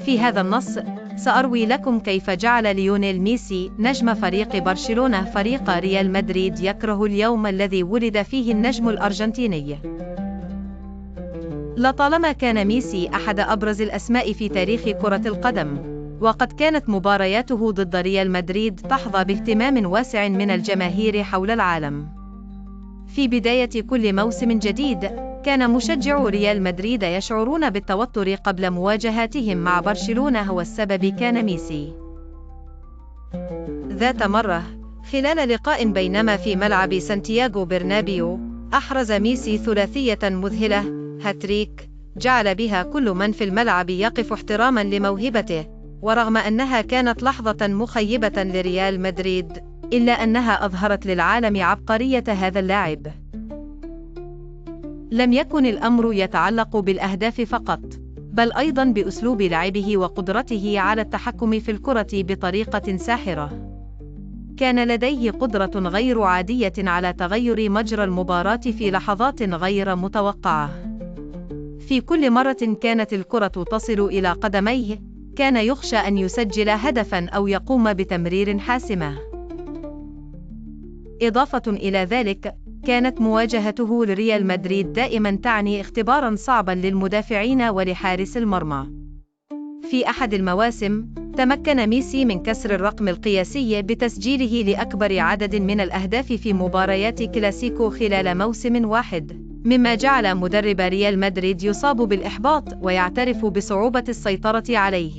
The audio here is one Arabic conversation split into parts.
في هذا النص سأروي لكم كيف جعل ليونيل ميسي نجم فريق برشلونة فريق ريال مدريد يكره اليوم الذي ولد فيه النجم الأرجنتيني. لطالما كان ميسي أحد أبرز الأسماء في تاريخ كرة القدم، وقد كانت مبارياته ضد ريال مدريد تحظى باهتمام واسع من الجماهير حول العالم. في بداية كل موسم جديد، كان مشجعو ريال مدريد يشعرون بالتوتر قبل مواجهاتهم مع برشلونة، والسبب كان ميسي. ذات مرة، خلال لقاء بينما في ملعب سانتياغو برنابيو، أحرز ميسي ثلاثية مذهلة، هاتريك، جعل بها كل من في الملعب يقف احتراما لموهبته. ورغم أنها كانت لحظة مخيبة لريال مدريد، إلا أنها أظهرت للعالم عبقرية هذا اللاعب. لم يكن الأمر يتعلق بالأهداف فقط، بل أيضا بأسلوب لعبه وقدرته على التحكم في الكرة بطريقة ساحرة. كان لديه قدرة غير عادية على تغير مجرى المباراة في لحظات غير متوقعة. في كل مرة كانت الكرة تصل إلى قدميه، كان يخشى أن يسجل هدفا أو يقوم بتمرير حاسمة. إضافة إلى ذلك، كانت مواجهته لريال مدريد دائما تعني اختبارا صعبا للمدافعين ولحارس المرمى. في أحد المواسم، تمكن ميسي من كسر الرقم القياسي بتسجيله لأكبر عدد من الأهداف في مباريات كلاسيكو خلال موسم واحد، مما جعل مدرب ريال مدريد يصاب بالإحباط ويعترف بصعوبة السيطرة عليه.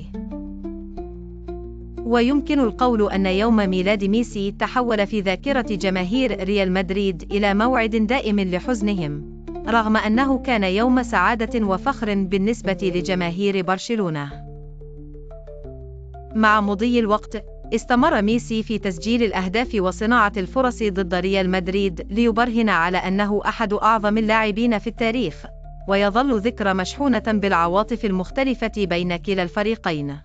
ويمكن القول أن يوم ميلاد ميسي تحول في ذاكرة جماهير ريال مدريد إلى موعد دائم لحزنهم، رغم أنه كان يوم سعادة وفخر بالنسبة لجماهير برشلونة. مع مضي الوقت، استمر ميسي في تسجيل الأهداف وصناعة الفرص ضد ريال مدريد ليبرهن على أنه أحد أعظم اللاعبين في التاريخ، ويظل ذكرى مشحونة بالعواطف المختلفة بين كلا الفريقين.